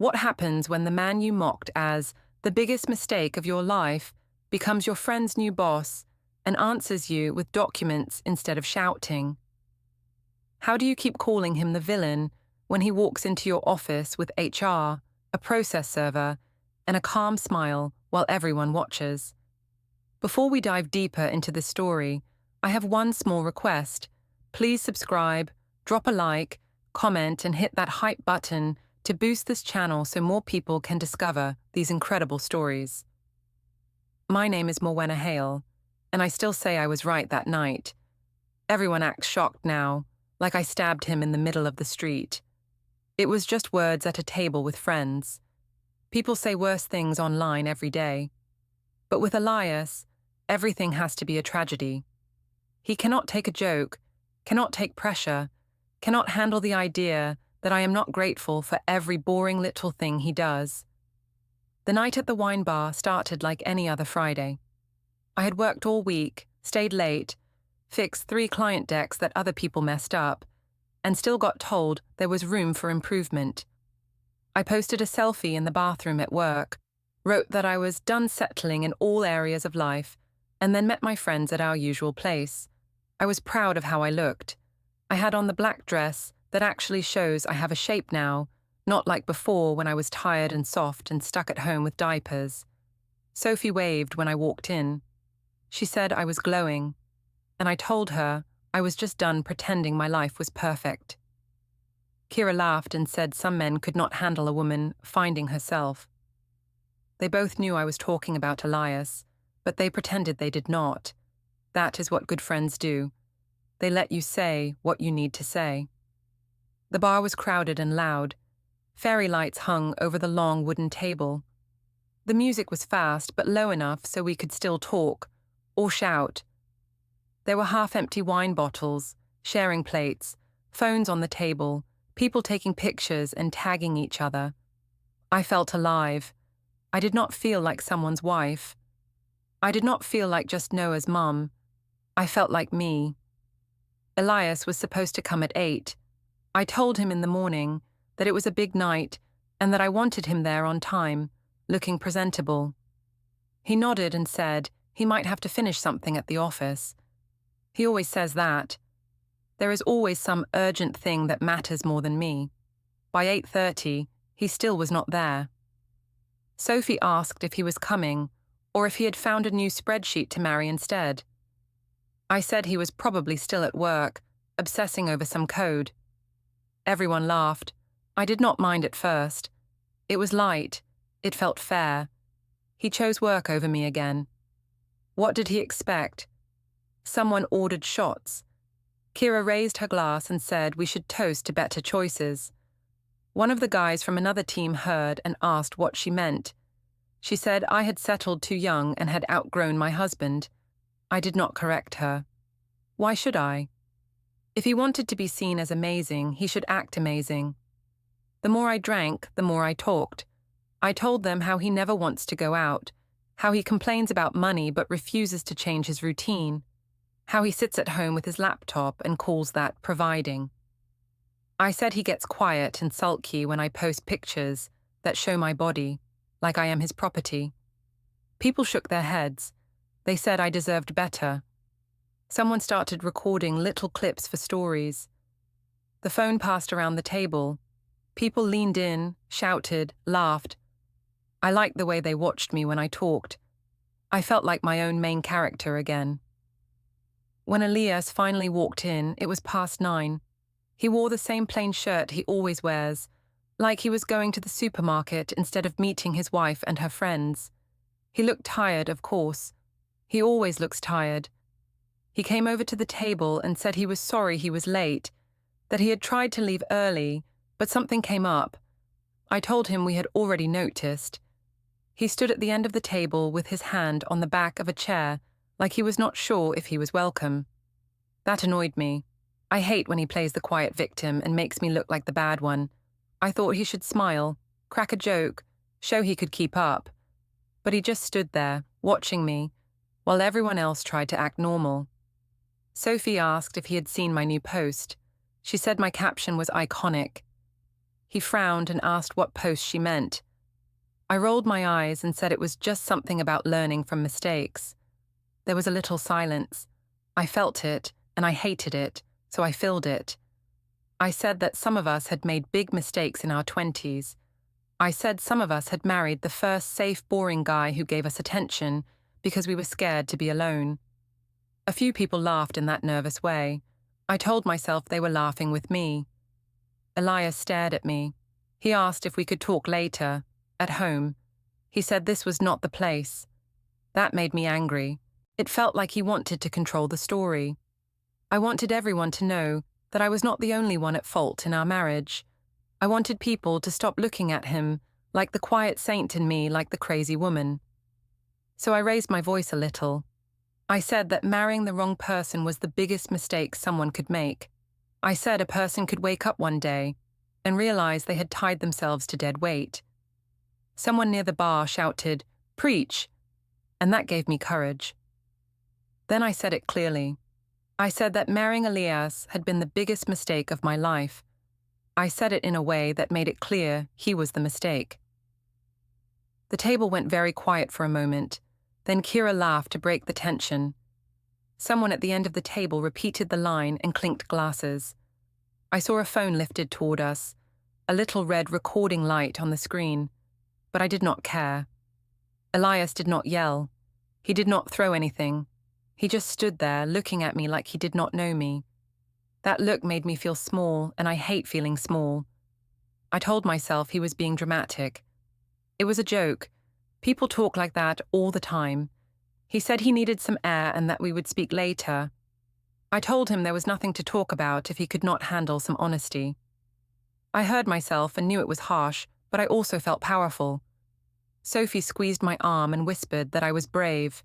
What happens when the man you mocked as the biggest mistake of your life becomes your friend's new boss and answers you with documents instead of shouting? How do you keep calling him the villain when he walks into your office with HR, a process server, and a calm smile while everyone watches? Before we dive deeper into this story, I have one small request. Please subscribe, drop a like, comment, and hit that hype button to boost this channel so more people can discover these incredible stories. My name is Morwenna Hale, and I still say I was right that night. Everyone acts shocked now, like I stabbed him in the middle of the street. It was just words at a table with friends. People say worse things online every day. But with Elias, everything has to be a tragedy. He cannot take a joke, cannot take pressure, cannot handle the idea that I am not grateful for every boring little thing he does. The night at the wine bar started like any other Friday. I had worked all week, stayed late, fixed 3 client decks that other people messed up, and still got told there was room for improvement. I posted a selfie in the bathroom at work, wrote that I was done settling in all areas of life, and then met my friends at our usual place. I was proud of how I looked. I had on the black dress that actually shows I have a shape now, not like before when I was tired and soft and stuck at home with diapers. Sophie waved when I walked in. She said I was glowing, and I told her I was just done pretending my life was perfect. Kira laughed and said some men could not handle a woman finding herself. They both knew I was talking about Elias, but they pretended they did not. That is what good friends do. They let you say what you need to say. The bar was crowded and loud. Fairy lights hung over the long wooden table. The music was fast but low enough so we could still talk, or shout. There were half-empty wine bottles, sharing plates, phones on the table, people taking pictures and tagging each other. I felt alive. I did not feel like someone's wife. I did not feel like just Noah's mum. I felt like me. Elias was supposed to come at 8. I told him in the morning that it was a big night and that I wanted him there on time, looking presentable. He nodded and said he might have to finish something at the office. He always says that. There is always some urgent thing that matters more than me. By 8:30, he still was not there. Sophie asked if he was coming or if he had found a new spreadsheet to marry instead. I said he was probably still at work, obsessing over some code. Everyone laughed. I did not mind at first. It was light. It felt fair. He chose work over me again. What did he expect? Someone ordered shots. Kira raised her glass and said we should toast to better choices. One of the guys from another team heard and asked what she meant. She said I had settled too young and had outgrown my husband. I did not correct her. Why should I? If he wanted to be seen as amazing, he should act amazing. The more I drank, the more I talked. I told them how he never wants to go out, how he complains about money but refuses to change his routine, how he sits at home with his laptop and calls that providing. I said he gets quiet and sulky when I post pictures that show my body, like I am his property. People shook their heads. They said I deserved better. Someone started recording little clips for stories. The phone passed around the table. People leaned in, shouted, laughed. I liked the way they watched me when I talked. I felt like my own main character again. When Elias finally walked in, it was past 9. He wore the same plain shirt he always wears, like he was going to the supermarket instead of meeting his wife and her friends. He looked tired, of course. He always looks tired. He came over to the table and said he was sorry he was late, that he had tried to leave early, but something came up. I told him we had already noticed. He stood at the end of the table with his hand on the back of a chair, like he was not sure if he was welcome. That annoyed me. I hate when he plays the quiet victim and makes me look like the bad one. I thought he should smile, crack a joke, show he could keep up. But he just stood there, watching me, while everyone else tried to act normal. Sophie asked if he had seen my new post. She said my caption was iconic. He frowned and asked what post she meant. I rolled my eyes and said it was just something about learning from mistakes. There was a little silence. I felt it, and I hated it, so I filled it. I said that some of us had made big mistakes in our 20s. I said some of us had married the first safe, boring guy who gave us attention because we were scared to be alone. A few people laughed in that nervous way. I told myself they were laughing with me. Elias stared at me. He asked if we could talk later, at home. He said this was not the place. That made me angry. It felt like he wanted to control the story. I wanted everyone to know that I was not the only one at fault in our marriage. I wanted people to stop looking at him like the quiet saint in me, like the crazy woman. So I raised my voice a little. I said that marrying the wrong person was the biggest mistake someone could make. I said a person could wake up one day and realize they had tied themselves to dead weight. Someone near the bar shouted, "Preach!" and that gave me courage. Then I said it clearly. I said that marrying Elias had been the biggest mistake of my life. I said it in a way that made it clear he was the mistake. The table went very quiet for a moment. Then Kira laughed to break the tension. Someone at the end of the table repeated the line and clinked glasses. I saw a phone lifted toward us, a little red recording light on the screen, but I did not care. Elias did not yell. He did not throw anything. He just stood there looking at me like he did not know me. That look made me feel small, and I hate feeling small. I told myself he was being dramatic. It was a joke. People talk like that all the time. He said he needed some air and that we would speak later. I told him there was nothing to talk about if he could not handle some honesty. I heard myself and knew it was harsh, but I also felt powerful. Sophie squeezed my arm and whispered that I was brave.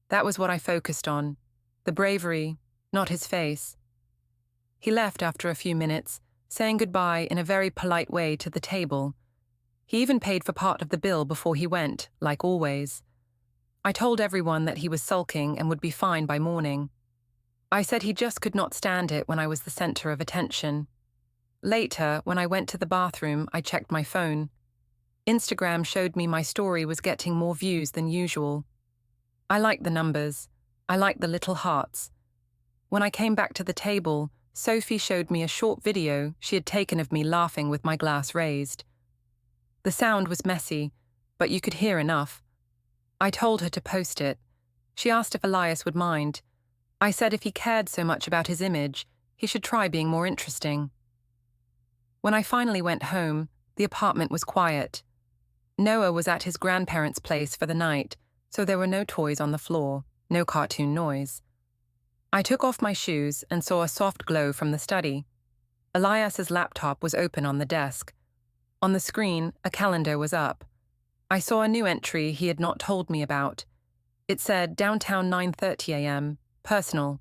That was what I focused on. The bravery, not his face. He left after a few minutes, saying goodbye in a very polite way to the table. He even paid for part of the bill before he went, like always. I told everyone that he was sulking and would be fine by morning. I said he just could not stand it when I was the center of attention. Later, when I went to the bathroom, I checked my phone. Instagram showed me my story was getting more views than usual. I liked the numbers. I liked the little hearts. When I came back to the table, Sophie showed me a short video she had taken of me laughing with my glass raised. The sound was messy, but you could hear enough. I told her to post it. She asked if Elias would mind. I said if he cared so much about his image, he should try being more interesting. When I finally went home, the apartment was quiet. Noah was at his grandparents' place for the night, so there were no toys on the floor, no cartoon noise. I took off my shoes and saw a soft glow from the study. Elias's laptop was open on the desk. On the screen, a calendar was up. I saw a new entry he had not told me about. It said downtown 9:30 a.m., personal.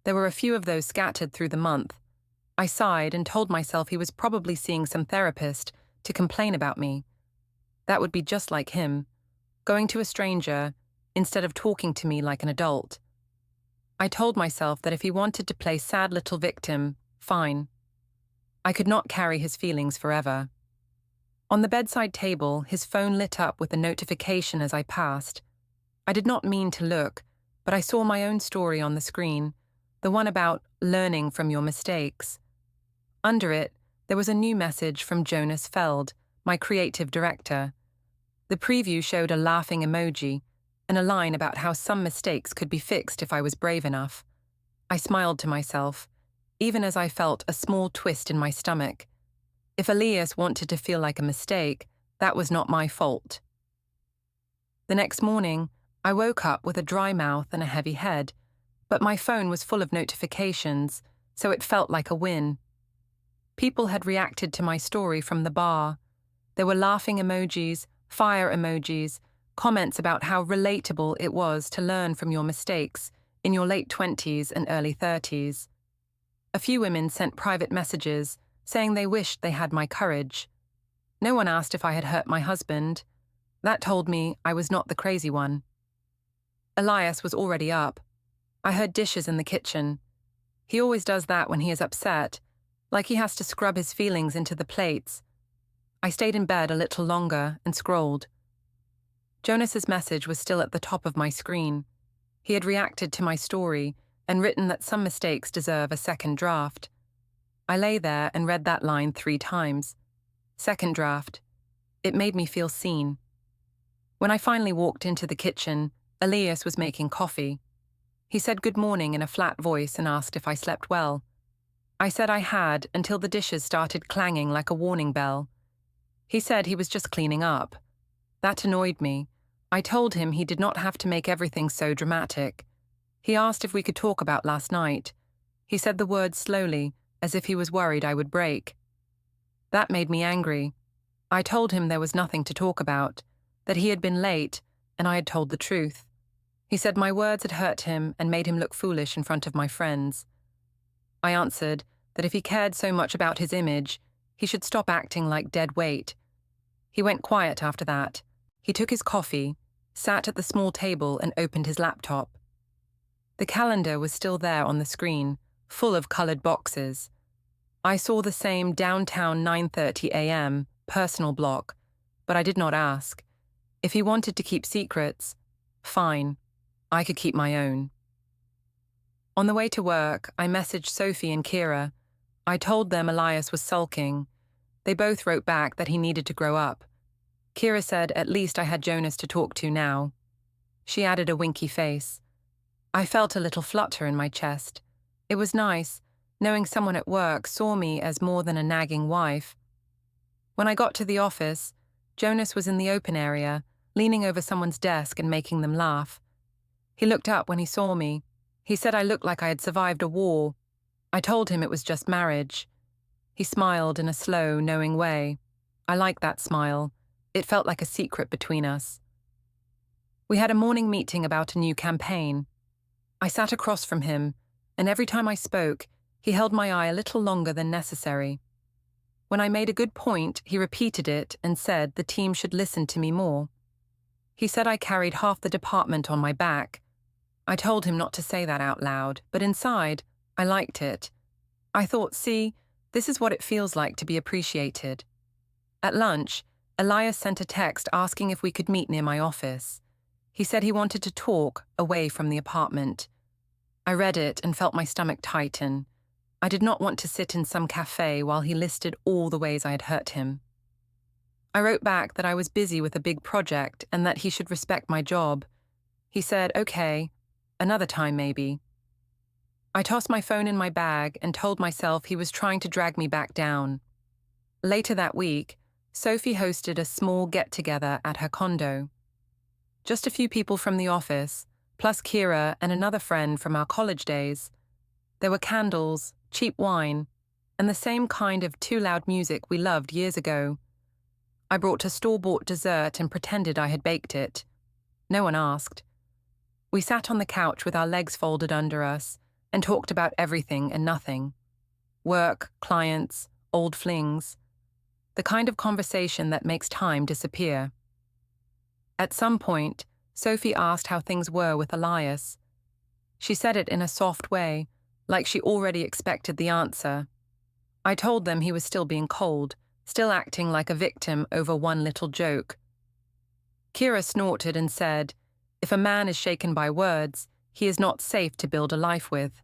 There were a few of those scattered through the month. I sighed and told myself he was probably seeing some therapist to complain about me. That would be just like him, going to a stranger instead of talking to me like an adult. I told myself that if he wanted to play sad little victim, fine. I could not carry his feelings forever. On the bedside table, his phone lit up with a notification as I passed. I did not mean to look, but I saw my own story on the screen, the one about learning from your mistakes. Under it, there was a new message from Jonas Feld, my creative director. The preview showed a laughing emoji and a line about how some mistakes could be fixed if I was brave enough. I smiled to myself, even as I felt a small twist in my stomach. If Elias wanted to feel like a mistake, that was not my fault. The next morning, I woke up with a dry mouth and a heavy head, but my phone was full of notifications, so it felt like a win. People had reacted to my story from the bar. There were laughing emojis, fire emojis, comments about how relatable it was to learn from your mistakes in your late 20s and early 30s. A few women sent private messages saying they wished they had my courage. No one asked if I had hurt my husband. That told me I was not the crazy one. Elias was already up. I heard dishes in the kitchen. He always does that when he is upset, like he has to scrub his feelings into the plates. I stayed in bed a little longer and scrolled. Jonas's message was still at the top of my screen. He had reacted to my story and written that some mistakes deserve a second draft. I lay there and read that line 3 times. Second draft. It made me feel seen. When I finally walked into the kitchen, Elias was making coffee. He said good morning in a flat voice and asked if I slept well. I said I had until the dishes started clanging like a warning bell. He said he was just cleaning up. That annoyed me. I told him he did not have to make everything so dramatic. He asked if we could talk about last night. He said the words slowly, as if he was worried I would break. That made me angry. I told him there was nothing to talk about, that he had been late, and I had told the truth. He said my words had hurt him and made him look foolish in front of my friends. I answered that if he cared so much about his image, he should stop acting like dead weight. He went quiet after that. He took his coffee, sat at the small table and opened his laptop. The calendar was still there on the screen, full of coloured boxes. I saw the same downtown 9:30 a.m. personal block, but I did not ask. If he wanted to keep secrets, fine. I could keep my own. On the way to work, I messaged Sophie and Kira. I told them Elias was sulking. They both wrote back that he needed to grow up. Kira said at least I had Jonas to talk to now. She added a winky face. I felt a little flutter in my chest. It was nice, knowing someone at work saw me as more than a nagging wife. When I got to the office, Jonas was in the open area, leaning over someone's desk and making them laugh. He looked up when he saw me. He said I looked like I had survived a war. I told him it was just marriage. He smiled in a slow, knowing way. I liked that smile. It felt like a secret between us. We had a morning meeting about a new campaign. I sat across from him, and every time I spoke, he held my eye a little longer than necessary. When I made a good point, he repeated it and said the team should listen to me more. He said I carried half the department on my back. I told him not to say that out loud, but inside, I liked it. I thought, see, this is what it feels like to be appreciated. At lunch, Elias sent a text asking if we could meet near my office. He said he wanted to talk away from the apartment. I read it and felt my stomach tighten. I did not want to sit in some cafe while he listed all the ways I had hurt him. I wrote back that I was busy with a big project and that he should respect my job. He said, okay, another time maybe. I tossed my phone in my bag and told myself he was trying to drag me back down. Later that week, Sophie hosted a small get-together at her condo. Just a few people from the office, plus Kira and another friend from our college days. There were candles, cheap wine, and the same kind of too loud music we loved years ago. I brought a store-bought dessert and pretended I had baked it. No one asked. We sat on the couch with our legs folded under us and talked about everything and nothing. Work, clients, old flings. The kind of conversation that makes time disappear. At some point, Sophie asked how things were with Elias. She said it in a soft way, like she already expected the answer. I told them he was still being cold, still acting like a victim over one little joke. Kira snorted and said, if a man is shaken by words, he is not safe to build a life with.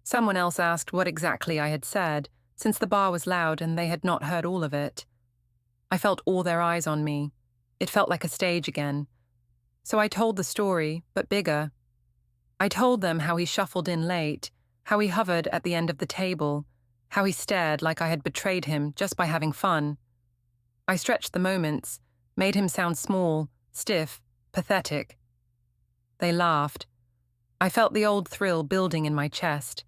Someone else asked what exactly I had said, since the bar was loud and they had not heard all of it. I felt all their eyes on me. It felt like a stage again. So I told the story, but bigger. I told them how he shuffled in late, how he hovered at the end of the table, how he stared like I had betrayed him just by having fun. I stretched the moments, made him sound small, stiff, pathetic. They laughed. I felt the old thrill building in my chest.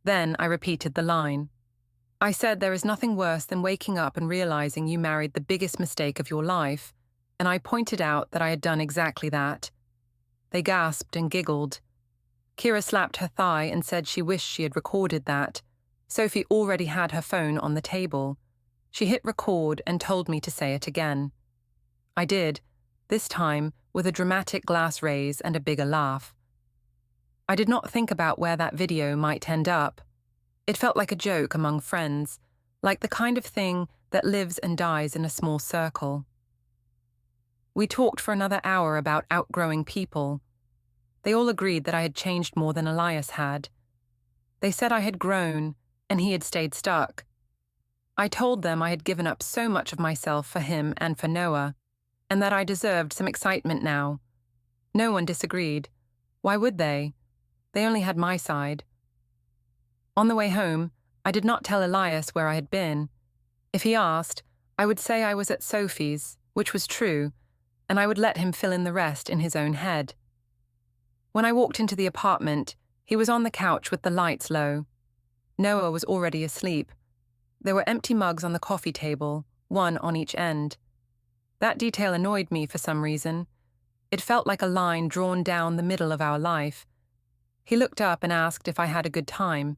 Then I repeated the line. I said there is nothing worse than waking up and realizing you married the biggest mistake of your life, and I pointed out that I had done exactly that. They gasped and giggled. Kira slapped her thigh and said she wished she had recorded that. Sophie already had her phone on the table. She hit record and told me to say it again. I did, this time with a dramatic glass raise and a bigger laugh. I did not think about where that video might end up. It felt like a joke among friends, like the kind of thing that lives and dies in a small circle. We talked for another hour about outgrowing people. They all agreed that I had changed more than Elias had. They said I had grown, and he had stayed stuck. I told them I had given up so much of myself for him and for Noah, and that I deserved some excitement now. No one disagreed. Why would they? They only had my side. On the way home, I did not tell Elias where I had been. If he asked, I would say I was at Sophie's, which was true, and I would let him fill in the rest in his own head. When I walked into the apartment, he was on the couch with the lights low. Noah was already asleep. There were empty mugs on the coffee table, one on each end. That detail annoyed me for some reason. It felt like a line drawn down the middle of our life. He looked up and asked if I had a good time.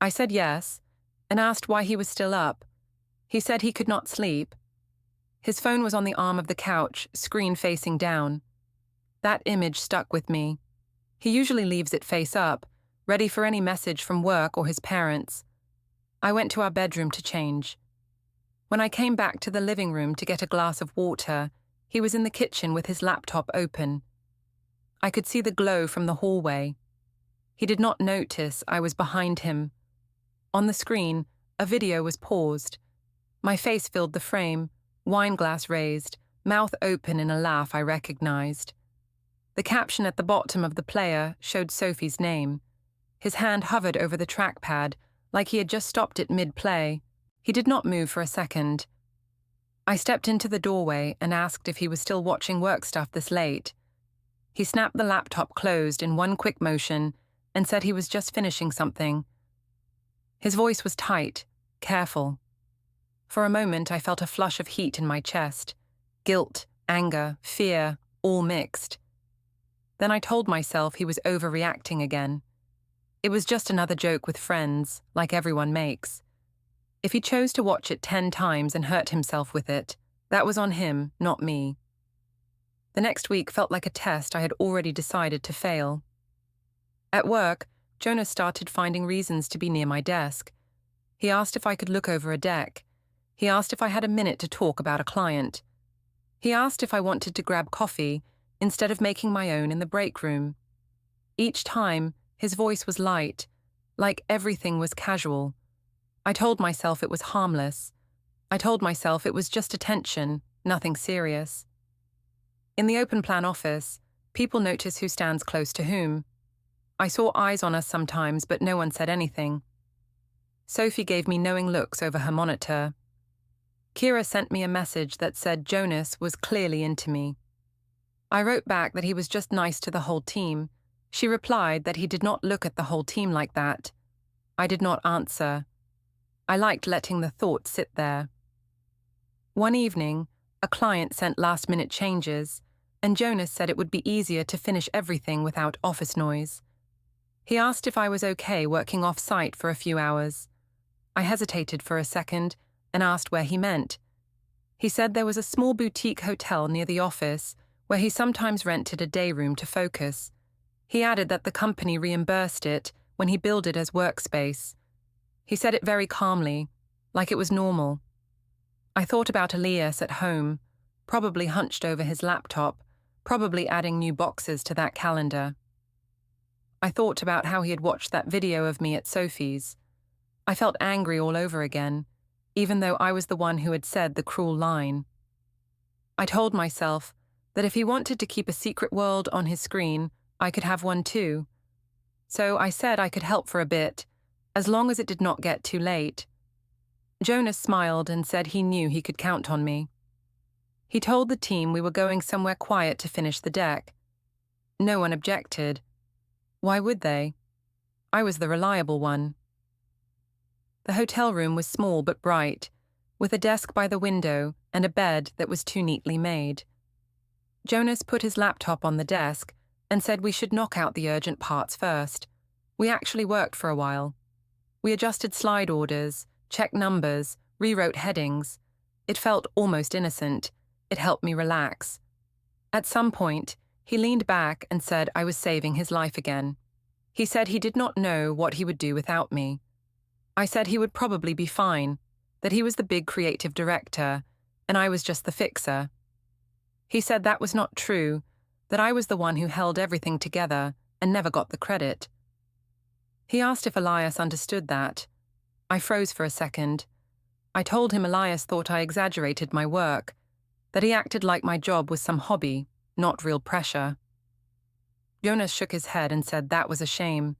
I said yes, and asked why he was still up. He said he could not sleep. His phone was on the arm of the couch, screen facing down. That image stuck with me. He usually leaves it face up, ready for any message from work or his parents. I went to our bedroom to change. When I came back to the living room to get a glass of water, he was in the kitchen with his laptop open. I could see the glow from the hallway. He did not notice I was behind him. On the screen, a video was paused. My face filled the frame, wineglass raised, mouth open in a laugh I recognized. The caption at the bottom of the player showed Sophie's name. His hand hovered over the trackpad, like he had just stopped it mid-play. He did not move for a second. I stepped into the doorway and asked if he was still watching work stuff this late. He snapped the laptop closed in one quick motion and said he was just finishing something. His voice was tight, careful. For a moment I felt a flush of heat in my chest. Guilt, anger, fear, all mixed. Then I told myself he was overreacting again. It was just another joke with friends, like everyone makes. If he chose to watch it 10 times and hurt himself with it, that was on him, not me. The next week felt like a test I had already decided to fail. At work, Jonas started finding reasons to be near my desk. He asked if I could look over a deck. He asked if I had a minute to talk about a client. He asked if I wanted to grab coffee instead of making my own in the break room. Each time, his voice was light, like everything was casual. I told myself it was harmless. I told myself it was just attention, nothing serious. In the open plan office, people notice who stands close to whom. I saw eyes on us sometimes, but no one said anything. Sophie gave me knowing looks over her monitor. Kira sent me a message that said Jonas was clearly into me. I wrote back that he was just nice to the whole team. She replied that he did not look at the whole team like that. I did not answer. I liked letting the thought sit there. One evening, a client sent last-minute changes, and Jonas said it would be easier to finish everything without office noise. He asked if I was okay working off-site for a few hours. I hesitated for a second and asked where he meant. He said there was a small boutique hotel near the office where he sometimes rented a day room to focus. He added that the company reimbursed it when he billed it as workspace. He said it very calmly, like it was normal. I thought about Elias at home, probably hunched over his laptop, probably adding new boxes to that calendar. I thought about how he had watched that video of me at Sophie's. I felt angry all over again, even though I was the one who had said the cruel line. I told myself that if he wanted to keep a secret world on his screen, I could have one too. So I said I could help for a bit, as long as it did not get too late. Jonas smiled and said he knew he could count on me. He told the team we were going somewhere quiet to finish the deck. No one objected. Why would they? I was the reliable one. The hotel room was small but bright, with a desk by the window and a bed that was too neatly made. Jonas put his laptop on the desk and said we should knock out the urgent parts first. We actually worked for a while. We adjusted slide orders, checked numbers, rewrote headings. It felt almost innocent. It helped me relax. At some point, he leaned back and said I was saving his life again. He said he did not know what he would do without me. I said he would probably be fine, that he was the big creative director, and I was just the fixer. He said that was not true, that I was the one who held everything together and never got the credit. He asked if Elias understood that. I froze for a second. I told him Elias thought I exaggerated my work, that he acted like my job was some hobby, not real pressure. Jonas shook his head and said that was a shame.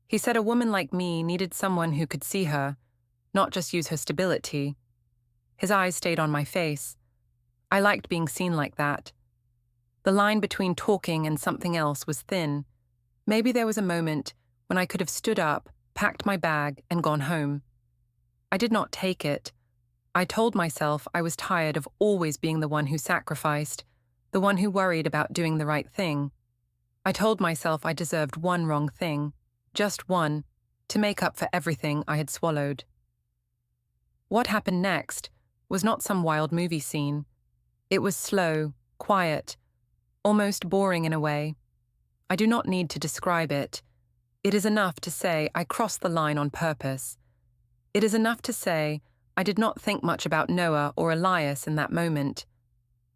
He said a woman like me needed someone who could see her, not just use her stability. His eyes stayed on my face. I liked being seen like that. The line between talking and something else was thin. Maybe there was a moment when I could have stood up, packed my bag, and gone home. I did not take it. I told myself I was tired of always being the one who sacrificed, the one who worried about doing the right thing. I told myself I deserved one wrong thing, just one, to make up for everything I had swallowed. What happened next was not some wild movie scene. It was slow, quiet, almost boring in a way. I do not need to describe it. It is enough to say I crossed the line on purpose. It is enough to say I did not think much about Noah or Elias in that moment.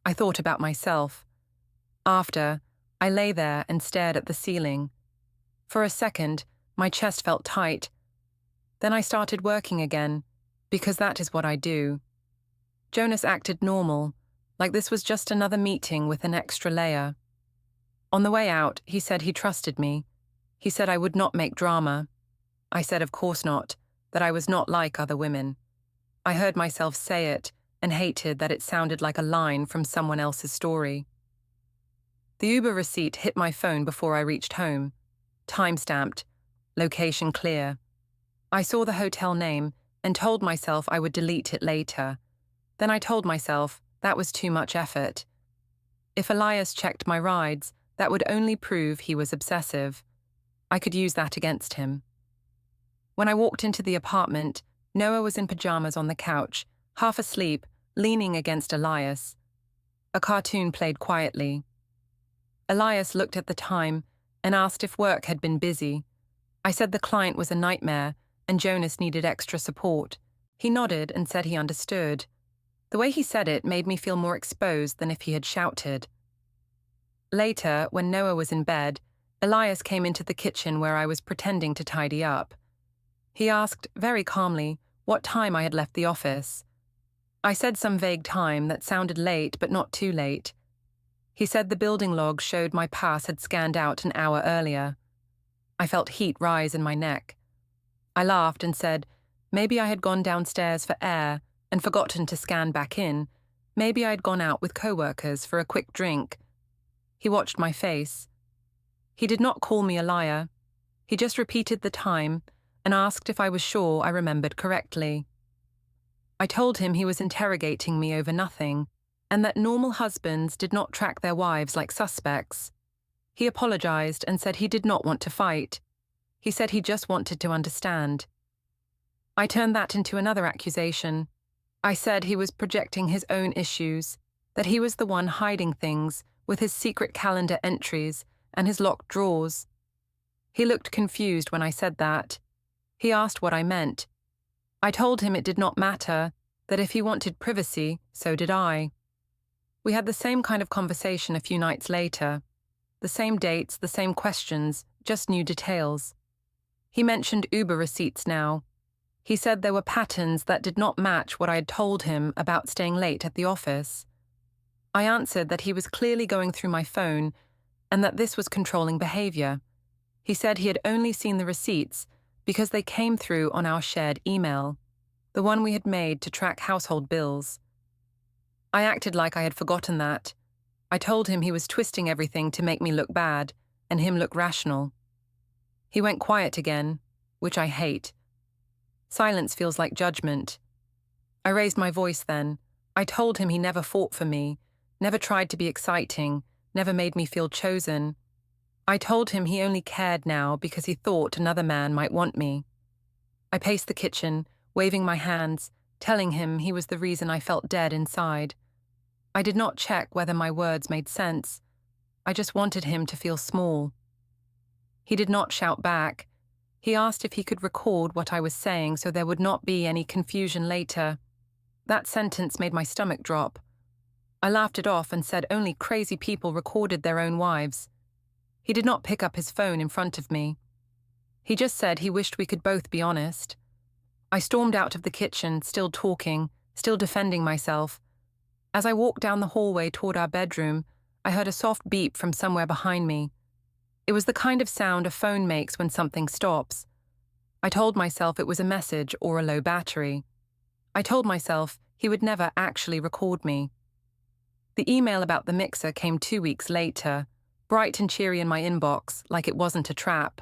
I thought about myself. After, I lay there and stared at the ceiling. For a second, my chest felt tight. Then I started working again, because that is what I do. Jonas acted normal, like this was just another meeting with an extra layer. On the way out, he said he trusted me. He said I would not make drama. I said of course not, that I was not like other women. I heard myself say it and hated that it sounded like a line from someone else's story. The Uber receipt hit my phone before I reached home. Time-stamped, location clear. I saw the hotel name and told myself I would delete it later. Then I told myself that was too much effort. If Elias checked my rides, that would only prove he was obsessive. I could use that against him. When I walked into the apartment, Noah was in pajamas on the couch, half asleep, leaning against Elias. A cartoon played quietly. Elias looked at the time and asked if work had been busy. I said the client was a nightmare and Jonas needed extra support. He nodded and said he understood. The way he said it made me feel more exposed than if he had shouted. Later, when Noah was in bed, Elias came into the kitchen where I was pretending to tidy up. He asked, very calmly, what time I had left the office. I said some vague time that sounded late but not too late. He said the building log showed my pass had scanned out an hour earlier. I felt heat rise in my neck. I laughed and said, maybe I had gone downstairs for air and forgotten to scan back in. Maybe I had gone out with co-workers for a quick drink. He watched my face. He did not call me a liar. He just repeated the time and asked if I was sure I remembered correctly. I told him he was interrogating me over nothing, and that normal husbands did not track their wives like suspects. He apologized and said he did not want to fight. He said he just wanted to understand. I turned that into another accusation. I said he was projecting his own issues, that he was the one hiding things with his secret calendar entries and his locked drawers. He looked confused when I said that. He asked what I meant. I told him it did not matter, that if he wanted privacy, so did I. We had the same kind of conversation a few nights later. The same dates, the same questions, just new details. He mentioned Uber receipts now. He said there were patterns that did not match what I had told him about staying late at the office. I answered that he was clearly going through my phone and that this was controlling behavior. He said he had only seen the receipts because they came through on our shared email, the one we had made to track household bills. I acted like I had forgotten that. I told him he was twisting everything to make me look bad and him look rational. He went quiet again, which I hate. Silence feels like judgment. I raised my voice then. I told him he never fought for me, never tried to be exciting, never made me feel chosen. I told him he only cared now because he thought another man might want me. I paced the kitchen, waving my hands, telling him he was the reason I felt dead inside. I did not check whether my words made sense. I just wanted him to feel small. He did not shout back. He asked if he could record what I was saying so there would not be any confusion later. That sentence made my stomach drop. I laughed it off and said only crazy people recorded their own wives. He did not pick up his phone in front of me. He just said he wished we could both be honest. I stormed out of the kitchen, still talking, still defending myself. As I walked down the hallway toward our bedroom, I heard a soft beep from somewhere behind me. It was the kind of sound a phone makes when something stops. I told myself it was a message or a low battery. I told myself he would never actually record me. The email about the mixer came 2 weeks later, bright and cheery in my inbox, like it wasn't a trap.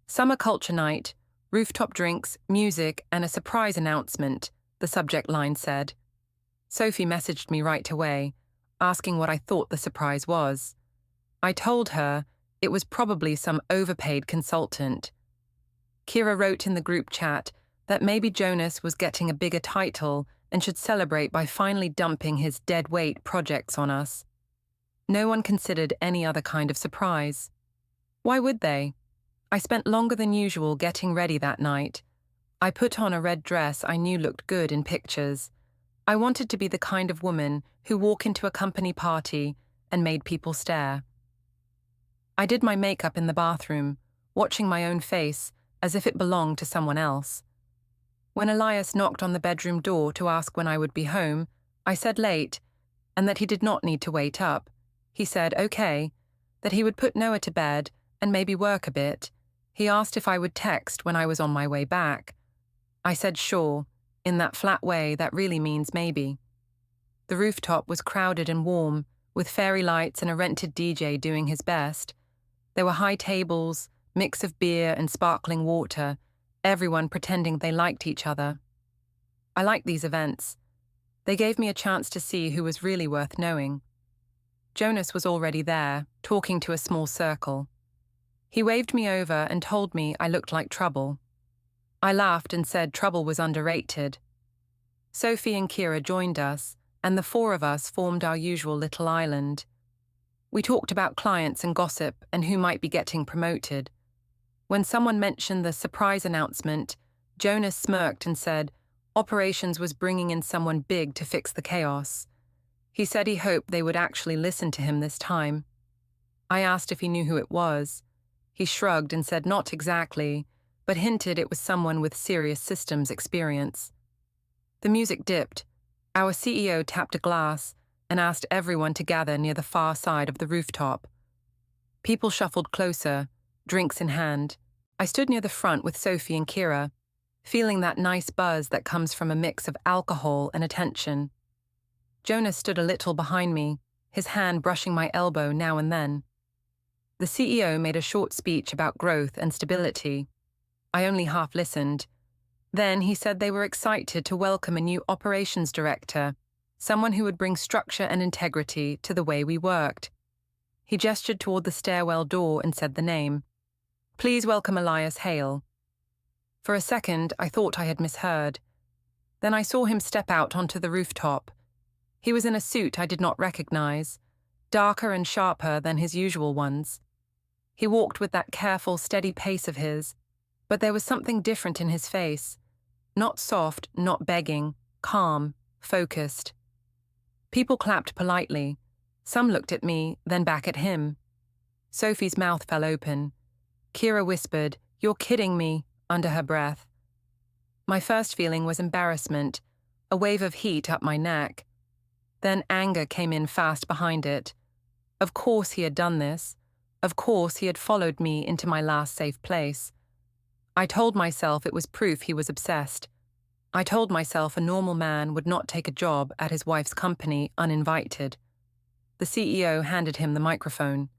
Summer culture night, rooftop drinks, music, and a surprise announcement, the subject line said. Sophie messaged me right away, asking what I thought the surprise was. I told her it was probably some overpaid consultant. Kira wrote in the group chat that maybe Jonas was getting a bigger title and should celebrate by finally dumping his dead-weight projects on us. No one considered any other kind of surprise. Why would they? I spent longer than usual getting ready that night. I put on a red dress I knew looked good in pictures. I wanted to be the kind of woman who walked into a company party and made people stare. I did my makeup in the bathroom, watching my own face as if it belonged to someone else. When Elias knocked on the bedroom door to ask when I would be home, I said late, and that he did not need to wait up. He said okay, that he would put Noah to bed and maybe work a bit. He asked if I would text when I was on my way back. I said sure, in that flat way that really means maybe. The rooftop was crowded and warm, with fairy lights and a rented DJ doing his best. There were high tables, mix of beer and sparkling water, everyone pretending they liked each other. I liked these events. They gave me a chance to see who was really worth knowing. Jonas was already there, talking to a small circle. He waved me over and told me I looked like trouble. I laughed and said trouble was underrated. Sophie and Kira joined us, and the four of us formed our usual little island. We talked about clients and gossip and who might be getting promoted. When someone mentioned the surprise announcement, Jonas smirked and said operations was bringing in someone big to fix the chaos. He said he hoped they would actually listen to him this time. I asked if he knew who it was. He shrugged and said not exactly, but hinted it was someone with serious systems experience. The music dipped. Our CEO tapped a glass and asked everyone to gather near the far side of the rooftop. People shuffled closer, drinks in hand. I stood near the front with Sophie and Kira, feeling that nice buzz that comes from a mix of alcohol and attention. Jonas stood a little behind me, his hand brushing my elbow now and then. The CEO made a short speech about growth and stability. I only half listened. Then he said they were excited to welcome a new operations director, someone who would bring structure and integrity to the way we worked. He gestured toward the stairwell door and said the name. Please welcome Elias Hale. For a second, I thought I had misheard. Then I saw him step out onto the rooftop. He was in a suit I did not recognize, darker and sharper than his usual ones. He walked with that careful, steady pace of his, but there was something different in his face. Not soft, not begging, calm, focused. People clapped politely. Some looked at me, then back at him. Sophie's mouth fell open. Kira whispered, "You're kidding me," under her breath. My first feeling was embarrassment, a wave of heat up my neck. Then anger came in fast behind it. Of course he had done this. Of course he had followed me into my last safe place. I told myself it was proof he was obsessed. I told myself a normal man would not take a job at his wife's company uninvited. The CEO handed him the microphone.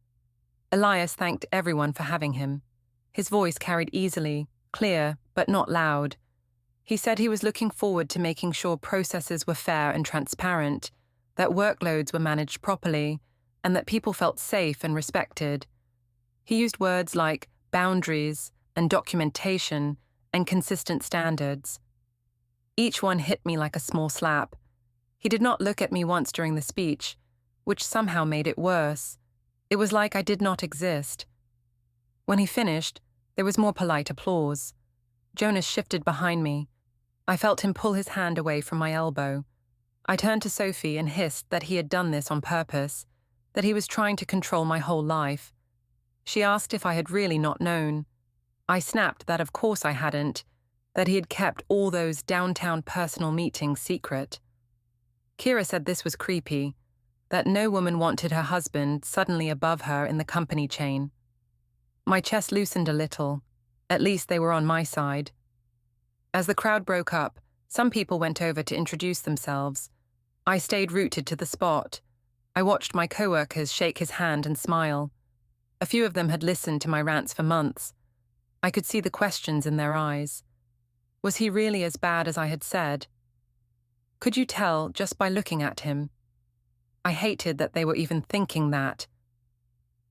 Elias thanked everyone for having him. His voice carried easily, clear, but not loud. He said he was looking forward to making sure processes were fair and transparent, that workloads were managed properly, and that people felt safe and respected. He used words like boundaries and documentation and consistent standards. Each one hit me like a small slap. He did not look at me once during the speech, which somehow made it worse. It was like I did not exist. When he finished, There was more polite applause. Jonas shifted behind me. I felt him pull his hand away from my elbow. I turned to Sophie and hissed that he had done this on purpose, that he was trying to control my whole life. She asked if I had really not known. I snapped that of course I hadn't, that he had kept all those downtown personal meetings secret. Kira said this was creepy, that no woman wanted her husband suddenly above her in the company chain. My chest loosened a little. At least they were on my side. As the crowd broke up, some people went over to introduce themselves. I stayed rooted to the spot. I watched my coworkers shake his hand and smile. A few of them had listened to my rants for months. I could see the questions in their eyes. Was he really as bad as I had said? Could you tell just by looking at him? I hated that they were even thinking that.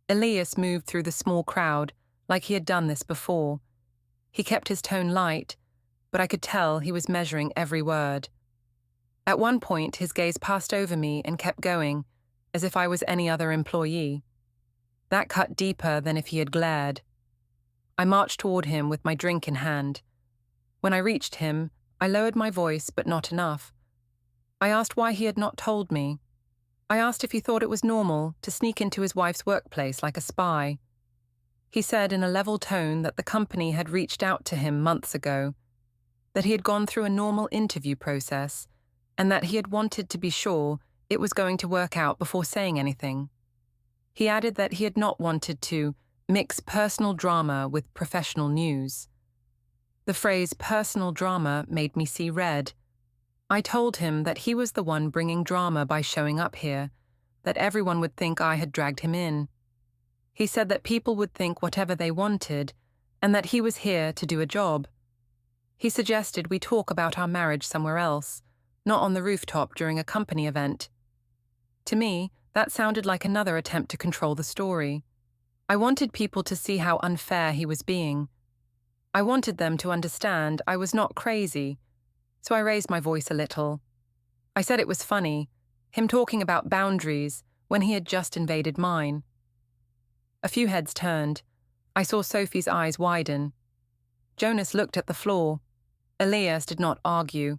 Elias moved through the small crowd like he had done this before. He kept his tone light, but I could tell he was measuring every word. At one point, his gaze passed over me and kept going, as if I was any other employee. That cut deeper than if he had glared. I marched toward him with my drink in hand. When I reached him, I lowered my voice, but not enough. I asked why he had not told me. I asked if he thought it was normal to sneak into his wife's workplace like a spy. He said in a level tone that the company had reached out to him months ago, that he had gone through a normal interview process, and that he had wanted to be sure it was going to work out before saying anything. He added that he had not wanted to mix personal drama with professional news. The phrase personal drama made me see red. I told him that he was the one bringing drama by showing up here, that everyone would think I had dragged him in. He said that people would think whatever they wanted, and that he was here to do a job. He suggested we talk about our marriage somewhere else, not on the rooftop during a company event. To me, that sounded like another attempt to control the story. I wanted people to see how unfair he was being. I wanted them to understand I was not crazy, so I raised my voice a little. I said it was funny, him talking about boundaries when he had just invaded mine. A few heads turned. I saw Sophie's eyes widen. Jonas looked at the floor. Elias did not argue.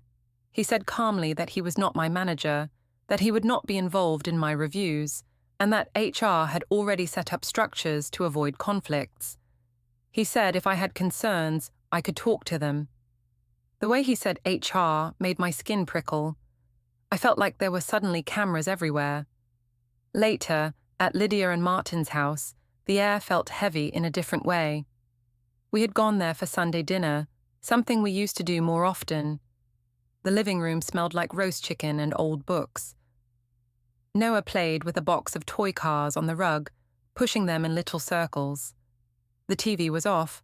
He said calmly that he was not my manager, that he would not be involved in my reviews, and that HR had already set up structures to avoid conflicts. He said if I had concerns, I could talk to them. The way he said HR made my skin prickle. I felt like there were suddenly cameras everywhere. Later, at Lydia and Martin's house, the air felt heavy in a different way. We had gone there for Sunday dinner, something we used to do more often. The living room smelled like roast chicken and old books. Noah played with a box of toy cars on the rug, pushing them in little circles. The TV was off.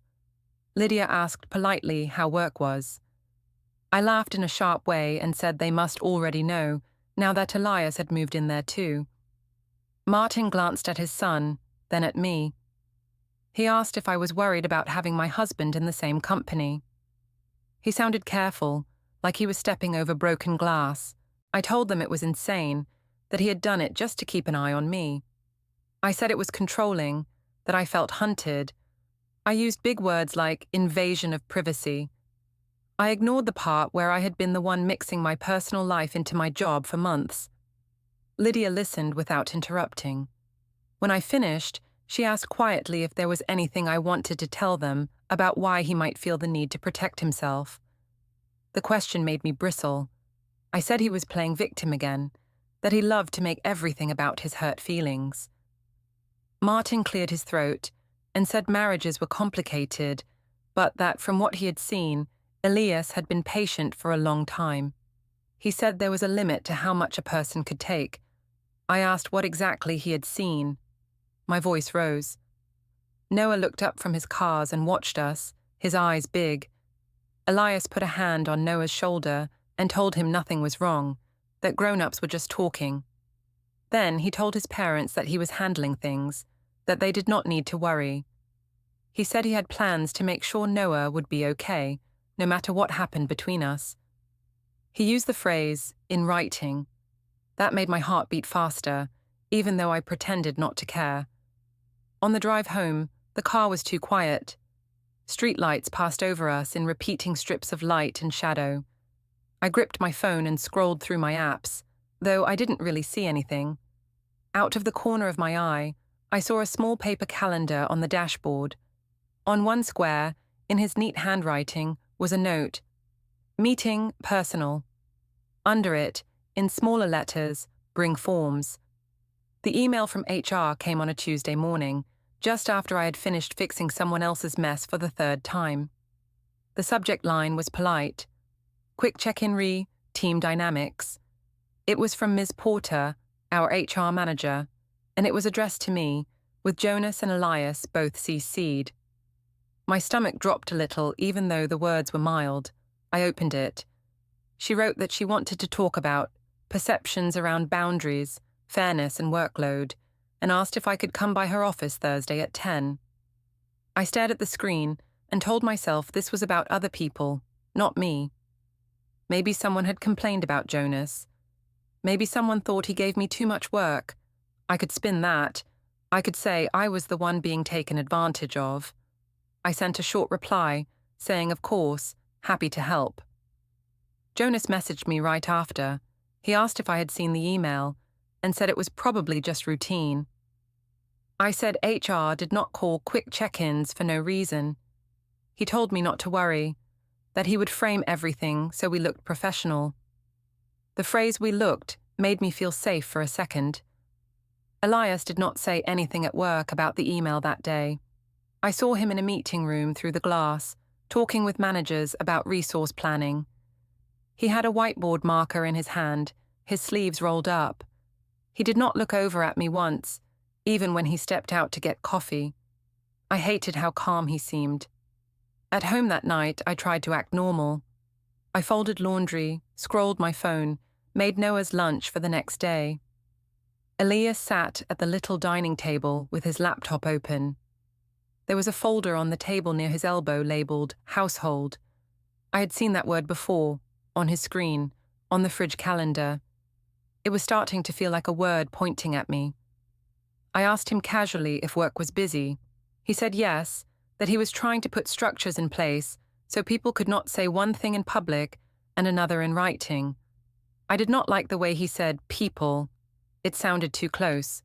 Lydia asked politely how work was. I laughed in a sharp way and said they must already know, now that Elias had moved in there too. Martin glanced at his son, then at me. He asked if I was worried about having my husband in the same company. He sounded careful, like he was stepping over broken glass. I told them it was insane, that he had done it just to keep an eye on me. I said it was controlling, that I felt hunted. I used big words like invasion of privacy. I ignored the part where I had been the one mixing my personal life into my job for months. Lydia listened without interrupting. When I finished, she asked quietly if there was anything I wanted to tell them about why he might feel the need to protect himself. The question made me bristle. I said he was playing victim again, that he loved to make everything about his hurt feelings. Martin cleared his throat and said marriages were complicated, but that from what he had seen, Elias had been patient for a long time. He said there was a limit to how much a person could take. I asked what exactly he had seen. My voice rose. Noah looked up from his cars and watched us, his eyes big. Elias put a hand on Noah's shoulder and told him nothing was wrong, that grown-ups were just talking. Then he told his parents that he was handling things, that they did not need to worry. He said he had plans to make sure Noah would be okay, no matter what happened between us. He used the phrase, in writing. That made my heart beat faster, even though I pretended not to care. On the drive home, the car was too quiet. Streetlights passed over us in repeating strips of light and shadow. I gripped my phone and scrolled through my apps, though I didn't really see anything. Out of the corner of my eye, I saw a small paper calendar on the dashboard. On one square, in his neat handwriting, was a note, "Meeting personal." Under it, in smaller letters, "Bring forms." The email from HR came on a Tuesday morning, just after I had finished fixing someone else's mess for the third time. The subject line was polite. Quick check-in team dynamics. It was from Ms. Porter, our HR manager, and it was addressed to me, with Jonas and Elias both CC'd. My stomach dropped a little even though the words were mild. I opened it. She wrote that she wanted to talk about perceptions around boundaries, fairness and workload, and asked if I could come by her office Thursday at 10. I stared at the screen and told myself this was about other people, not me. Maybe someone had complained about Jonas. Maybe someone thought he gave me too much work. I could spin that. I could say I was the one being taken advantage of. I sent a short reply, saying, of course, happy to help. Jonas messaged me right after. He asked if I had seen the email, and said it was probably just routine. I said HR did not call quick check-ins for no reason. He told me not to worry, that he would frame everything so we looked professional. The phrase "we looked" made me feel safe for a second. Elias did not say anything at work about the email that day. I saw him in a meeting room through the glass, talking with managers about resource planning. He had a whiteboard marker in his hand, his sleeves rolled up. He did not look over at me once, even when he stepped out to get coffee. I hated how calm he seemed. At home that night, I tried to act normal. I folded laundry, scrolled my phone, made Noah's lunch for the next day. Elias sat at the little dining table with his laptop open. There was a folder on the table near his elbow labeled "Household." I had seen that word before, on his screen, on the fridge calendar. It was starting to feel like a word pointing at me. I asked him casually if work was busy. He said yes, that he was trying to put structures in place so people could not say one thing in public and another in writing. I did not like the way he said "people." It sounded too close.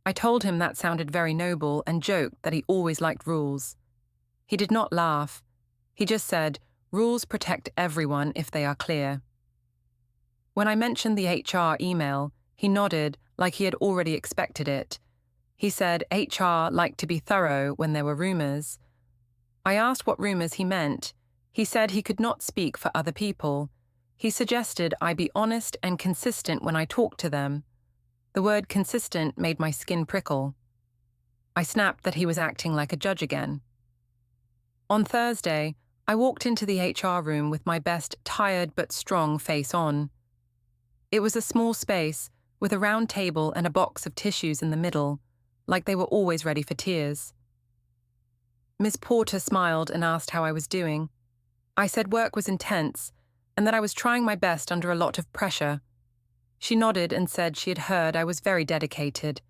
I told him that sounded very noble and joked that he always liked rules. He did not laugh. He just said, "Rules protect everyone if they are clear." When I mentioned the HR email, he nodded like he had already expected it. He said HR liked to be thorough when there were rumors. I asked what rumors he meant. He said he could not speak for other people. He suggested I be honest and consistent when I talked to them. The word consistent made my skin prickle. I snapped that he was acting like a judge again. On Thursday, I walked into the HR room with my best tired but strong face on. It was a small space with a round table and a box of tissues in the middle, like they were always ready for tears. Miss Porter smiled and asked how I was doing. I said work was intense and that I was trying my best under a lot of pressure. She nodded and said she had heard I was very dedicated.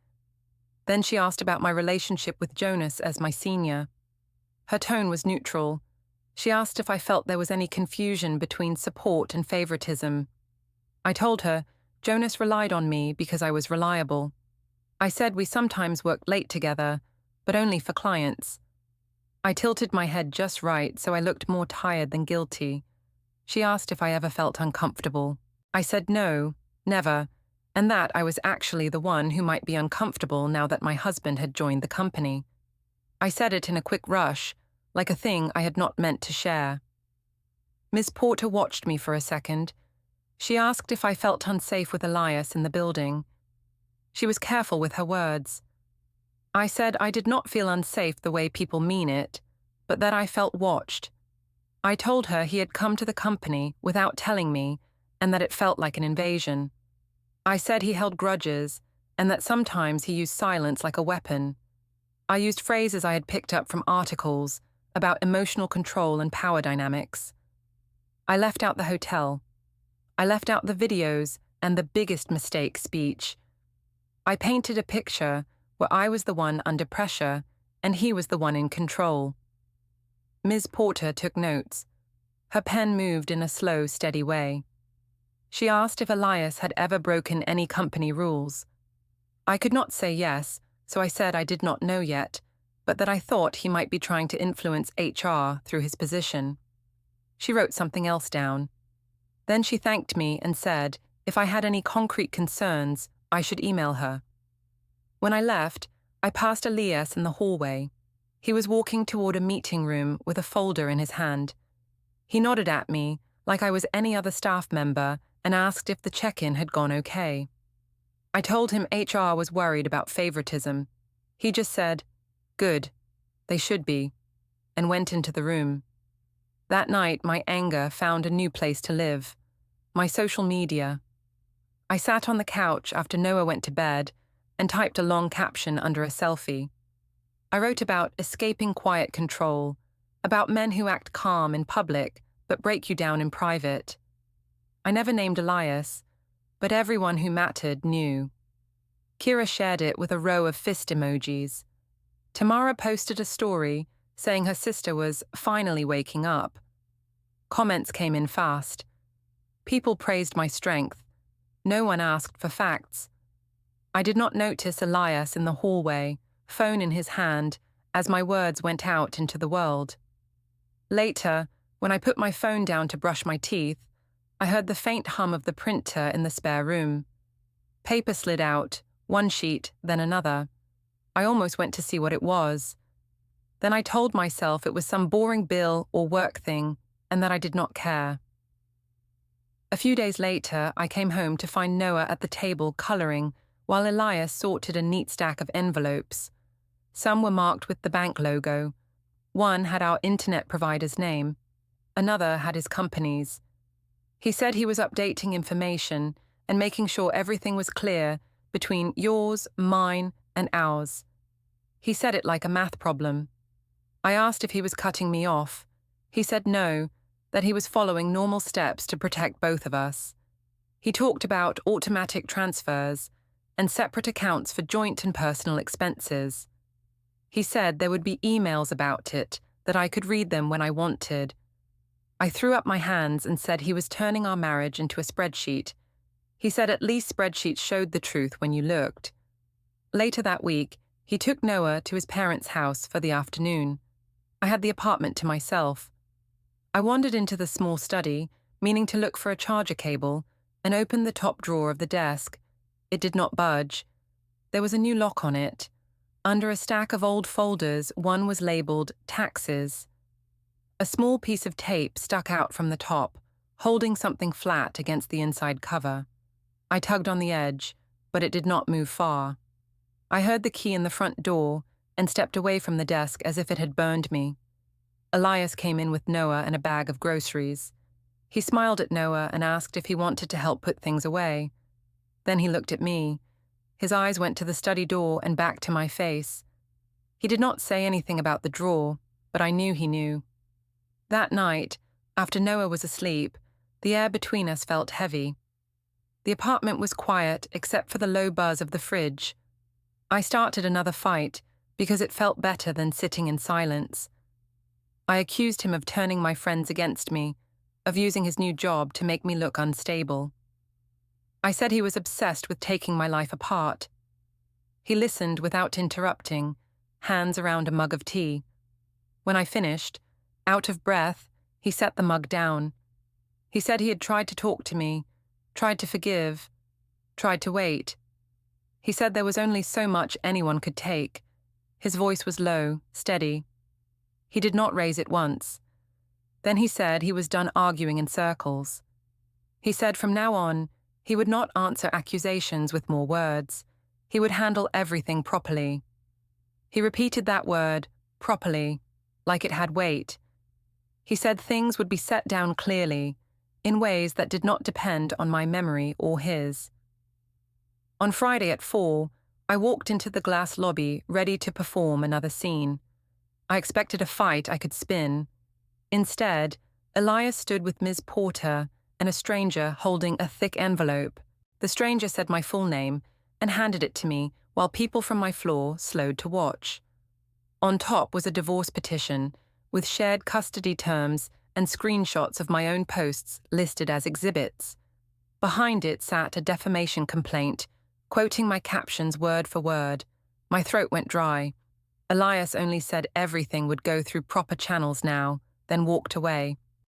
Then she asked about my relationship with Jonas as my senior. Her tone was neutral. She asked if I felt there was any confusion between support and favoritism. I told her Jonas relied on me because I was reliable. I said we sometimes worked late together, but only for clients. I tilted my head just right so I looked more tired than guilty. She asked if I ever felt uncomfortable. I said no, never, and that I was actually the one who might be uncomfortable now that my husband had joined the company. I said it in a quick rush, like a thing I had not meant to share. Miss Porter watched me for a second. She asked if I felt unsafe with Elias in the building. She was careful with her words. I said I did not feel unsafe the way people mean it, but that I felt watched. I told her he had come to the company without telling me and that it felt like an invasion. I said he held grudges and that sometimes he used silence like a weapon. I used phrases I had picked up from articles about emotional control and power dynamics. I left out the hotel. I left out the videos and the biggest mistake speech. I painted a picture where I was the one under pressure and he was the one in control. Ms. Porter took notes. Her pen moved in a slow, steady way. She asked if Elias had ever broken any company rules. I could not say yes, so I said I did not know yet, but that I thought he might be trying to influence HR through his position. She wrote something else down. Then she thanked me and said if I had any concrete concerns, I should email her. When I left, I passed Elias in the hallway. He was walking toward a meeting room with a folder in his hand. He nodded at me like I was any other staff member and asked if the check-in had gone okay. I told him HR was worried about favoritism. He just said, "Good, they should be," and went into the room. That night, my anger found a new place to live: my social media. I sat on the couch after Noah went to bed and typed a long caption under a selfie. I wrote about escaping quiet control, about men who act calm in public but break you down in private. I never named Elias, but everyone who mattered knew. Kira shared it with a row of fist emojis. Tamara posted a story saying her sister was finally waking up. Comments came in fast. People praised my strength. No one asked for facts. I did not notice Elias in the hallway, phone in his hand, as my words went out into the world. Later, when I put my phone down to brush my teeth, I heard the faint hum of the printer in the spare room. Paper slid out, one sheet, then another. I almost went to see what it was. Then I told myself it was some boring bill or work thing, and that I did not care. A few days later, I came home to find Noah at the table coloring, while Elias sorted a neat stack of envelopes. Some were marked with the bank logo. One had our internet provider's name. Another had his company's. He said he was updating information and making sure everything was clear between yours, mine, and ours. He said it like a math problem. I asked if he was cutting me off. He said no, that he was following normal steps to protect both of us. He talked about automatic transfers and separate accounts for joint and personal expenses. He said there would be emails about it, that I could read them when I wanted. I threw up my hands and said he was turning our marriage into a spreadsheet. He said at least spreadsheets showed the truth when you looked. Later that week, he took Noah to his parents' house for the afternoon. I had the apartment to myself. I wandered into the small study, meaning to look for a charger cable, and opened the top drawer of the desk. It did not budge. There was a new lock on it. Under a stack of old folders, one was labeled Taxes. A small piece of tape stuck out from the top, holding something flat against the inside cover. I tugged on the edge, but it did not move far. I heard the key in the front door and stepped away from the desk as if it had burned me. Elias came in with Noah and a bag of groceries. He smiled at Noah and asked if he wanted to help put things away. Then he looked at me. His eyes went to the study door and back to my face. He did not say anything about the drawer, but I knew he knew. That night, after Noah was asleep, the air between us felt heavy. The apartment was quiet except for the low buzz of the fridge. I started another fight because it felt better than sitting in silence. I accused him of turning my friends against me, of using his new job to make me look unstable. I said he was obsessed with taking my life apart. He listened without interrupting, hands around a mug of tea. When I finished, out of breath, he set the mug down. He said he had tried to talk to me, tried to forgive, tried to wait. He said there was only so much anyone could take. His voice was low, steady. He did not raise it once. Then he said he was done arguing in circles. He said from now on, he would not answer accusations with more words. He would handle everything properly. He repeated that word, properly, like it had weight. He said things would be set down clearly, in ways that did not depend on my memory or his. On Friday at 4, I walked into the glass lobby ready to perform another scene. I expected a fight I could spin. Instead, Elias stood with Ms. Porter and a stranger holding a thick envelope. The stranger said my full name and handed it to me while people from my floor slowed to watch. On top was a divorce petition, with shared custody terms and screenshots of my own posts listed as exhibits. Behind it sat a defamation complaint, quoting my captions word for word. My throat went dry. Elias only said everything would go through proper channels now, then walked away.